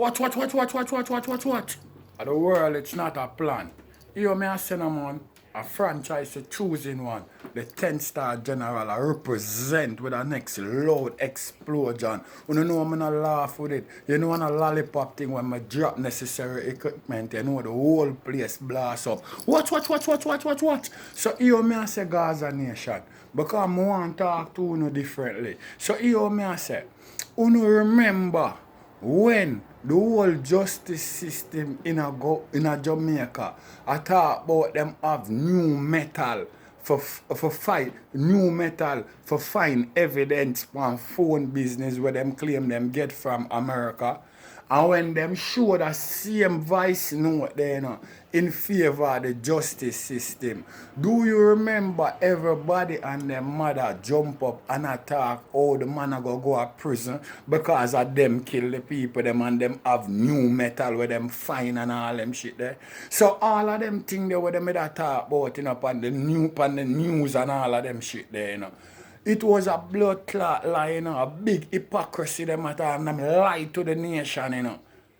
Watch. At the world, it's not a plan. You may say, no, man, a franchise is choosing one. The 10-star general I represent with the next loud explosion. You know I'm gonna laugh with it. You know on a lollipop thing when I drop necessary equipment, you know the whole place blast up. Watch. So you may say Gaza Nation. Because I want to talk to you differently. So you may say, you remember when the whole justice system in a Jamaica, I talk about them have new metal for fight, new metal for find evidence on phone business where them claim them get from America. And when them show the same voice note there, you know, in favor of the justice system, do you remember everybody and their mother jump up and attack how the man go to prison because of them kill the people them and them have new metal where them fine and all them shit there? So all of them things there where them talk about, you know, on the news and all of them shit there, you know. It was a blood clot lie, you know, a big hypocrisy them at all, and them lie to the nation, you know.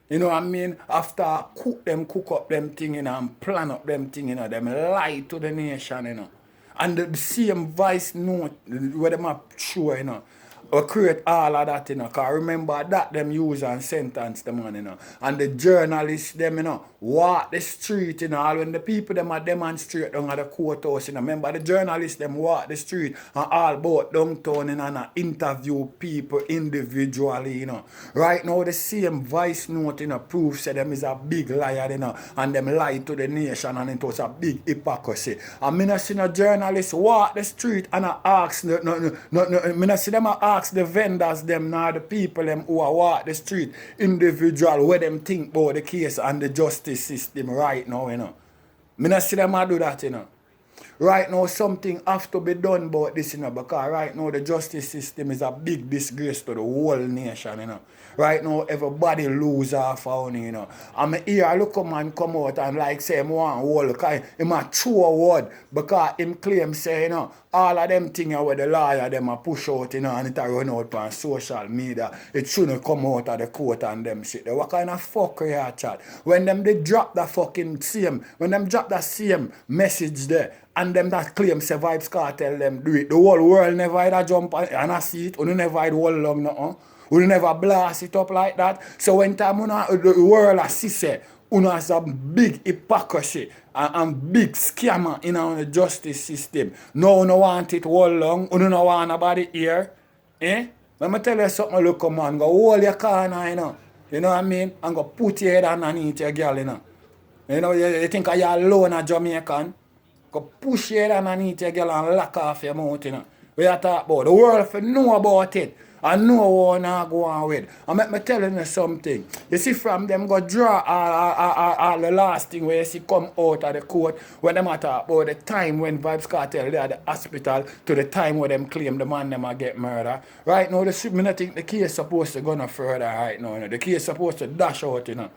You know what I mean? After cook up them thing, you know, and plan up them thing, you know, them lie to the nation, you know. And the same voice note where them are sure, you know, or create all of that, you know, because remember that them use and sentence them on, you know. And the journalists, them, you know, walk the street, you know, all when the people them are demonstrate down at the courthouse, you know. Remember the journalists them walk the street and all about downtown, you know, and interview people individually, you know. Right now the same voice note, you know, proves that them is a big liar, you know, and them lie to the nation and it was a big hypocrisy. And me not see no journalists walk the street and I ask, me not see them ask the vendors them now the people them who are walk the street individual what them think about the case and the justice system right now, you know. Me not see them do that, you know. Right now something have to be done about this, you know, because right now the justice system is a big disgrace to the whole nation, you know. Right now everybody lose half on, you know. And me hear a local man come out and like say him want whole because him a true a word because him claim say, you know, all of them things where the lawyer them a push out, you know, and it a run out on social media. It shouldn't come out of the court and them shit. What kind of fuckery are chat? When them they drop the fucking same, when them drop the same message there, and them that claim say Vybz Kartel them do it, the whole world never either jump and I see it, or never either hold long nothing. We never blast it up like that. So when time the world has say, has a big hypocrisy and big scammer in our justice system. No, no want it all long. You don't want nobody here. Eh? Let me tell you something, look, man. Go hold your corner, you know. You know what I mean? And go put your head underneath your girl, you know. You know, you think you're alone a Jamaican? Go push your head underneath your girl and lock off your mouth, you know. We are talking about the world if you know about it. I know what I go on with. I make me telling you something. You see from them go draw all the last thing where you see come out of the court when them talk about the time when Vybz Kartel they at the hospital to the time where them claim the man them a get murdered. Right now, I think the case supposed to go no further right now. You know. The case supposed to dash out, you know.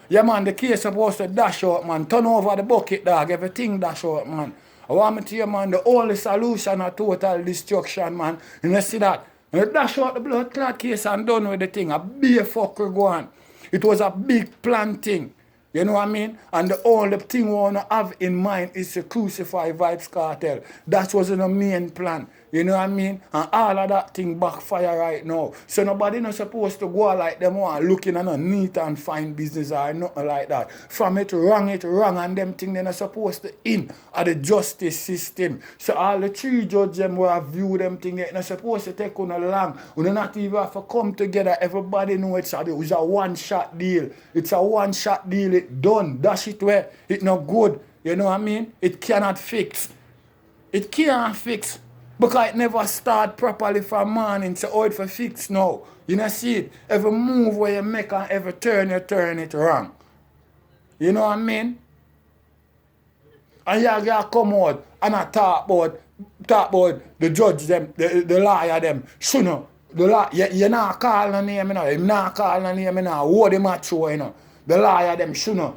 Yeah man, the case supposed to dash out, man. Turn over the bucket, dog. Everything dash out, man. I want me to you, man, the only solution of total destruction, man. You know, see that? And dash out the blood clot case and done with the thing. A big fucker go on. It was a big plan thing. You know what I mean? And the only thing we want to have in mind is to crucify Vybz Kartel. That was the main plan. You know what I mean? And all of that thing backfire right now. So nobody not supposed to go like them one looking at a neat and fine business or nothing like that. From it wrong, and them thing they're not supposed to in at the justice system. So all the three judges them will have view them thing they're not supposed to take on a long. We don't not even have to come together. Everybody know it's a one-shot deal. It's a one-shot deal. It done. Dash it where it not good. You know what I mean? It cannot fix. It can't fix. Because it never start properly from morning, so how it for fix now. You know see it? Every move where you make and every turn you turn it wrong. You know what I mean? And you gotta come out and I talk about the judge them, the lawyer them. Shouldn't the law you not call no name, you know. Him not call no name, you know. What the match show, you know. The lawyer them shouldn't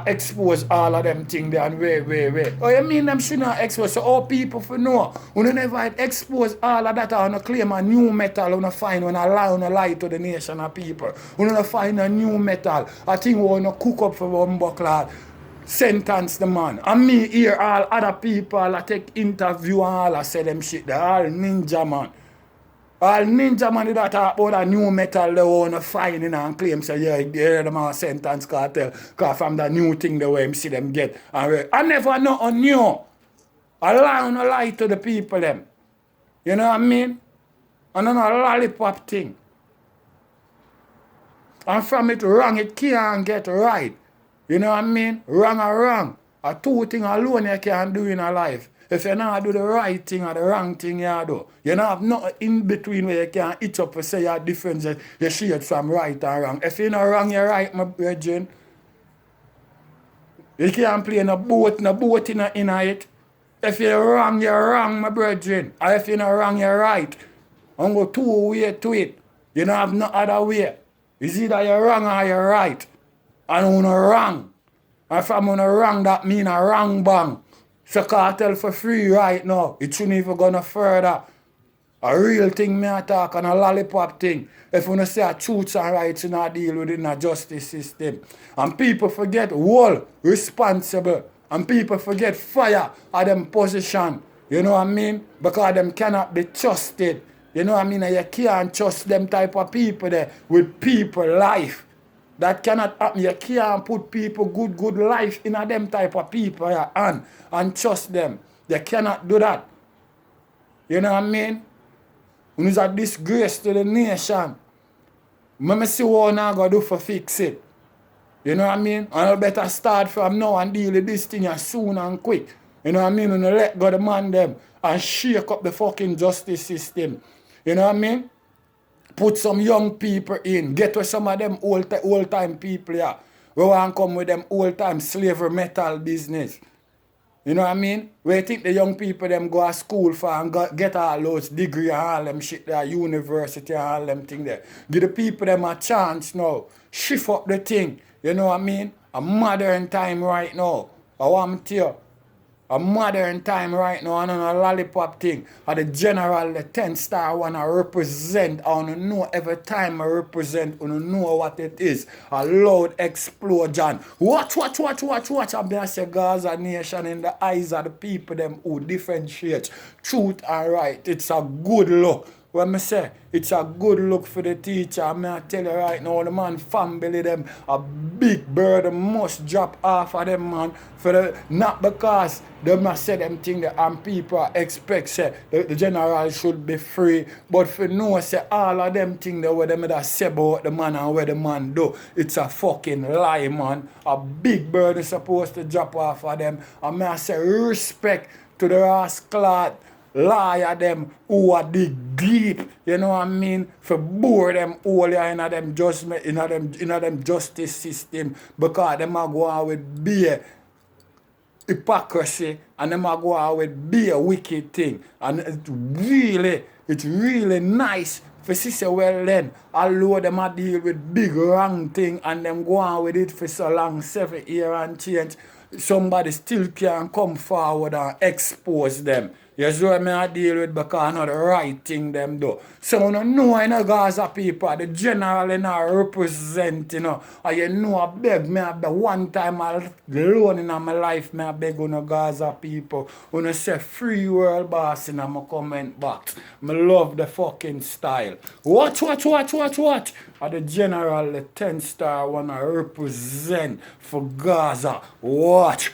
expose all of them things there and wait. Oh, you mean them shouldn't expose? So all people for know. When never expose all of that, or claim a new metal, when find when a lie to the nation of people. When find a new metal, I think we want to cook up for one buckler. Sentence the man. And me hear all other people I take interview and all I say them shit. They all ninja man. All ninja man that talk about a new metal they want to find in and claim say yeah, them a sentence cartel. Cause from the new thing the way him see them get. And I never know on new. I lie to the people them. You know what I mean? And then a lollipop thing. And from it wrong, it can't get right. You know what I mean? Wrong or wrong. A two things alone you can't do in a life. If you not do the right thing or the wrong thing you do, you don't have nothing in between where you can itch up and say your difference, you shade from right and wrong. If you're not wrong, you're right, my brethren. You can't play no boat in it. If you're wrong, my brethren. Or if you're not wrong, you're right. And go two way to it. You don't have no other way. It's either you're wrong or you're right. And when you're wrong. And from when you're wrong, that means a wrong bang. So cartel for free right now. It shouldn't even go no further. A real thing me I talk and a lollipop thing. If you say a truth and rights, you not deal with it in a justice system. And people forget whole responsible. And people forget fire at them position. You know what I mean? Because them cannot be trusted. You know what I mean? And you can't trust them type of people there with people life. That cannot happen. You can't put people good life in a them type of people and trust them. They cannot do that. You know what I mean? When it's a disgrace to the nation, let me see what I'm going to do for fix it. You know what I mean? And I better start from now and deal with this thing as soon and quick. You know what I mean? And let go the man them and shake up the fucking justice system. You know what I mean? Put some young people in. Get with some of them old time people here. We want to come with them old time slavery metal business. You know what I mean? Where you think the young people them go to school for and get all those degree and all them shit there, university and all them thing there. Give the people them a chance now. Shift up the thing. You know what I mean? A modern time right now. I want to tell you. A modern time right now and on a lollipop thing. Or the general, the 10 star one I represent. I want to know every time I represent, I want to know what it is. A loud explosion. Watch. I'm going to say Gaza nation in the eyes of the people them who differentiate truth and right. It's a good look. When I say it's a good look for the teacher, I'm going to tell you right now, the man family them, a big burden must drop off of them, man. For the, not because they must say them things that and people expect say the general should be free, but for no say all of them things that what them that say about the man and what the man do, it's a fucking lie, man. A big burden supposed to drop off of them. And I say respect to the rascal liar them who are dig deep, you know what I mean? For bore them all in them judgment, in them justice system, because them are go on with beer hypocrisy and them are go on with beer wicked thing. And it's really nice for sister well then, although them a deal with big wrong thing and them go on with it for so long, 7 years and change. Somebody still can come forward and expose them. You see what I deal with because not the right thing them do. So you know in the Gaza people, the general in our represent, you know. And you know I beg one time alone in my life, I beg on the Gaza people. When I say free world boss in my comment box. I love the fucking style. Watch. And the general, the 10 star wanna represent for Gaza. Watch.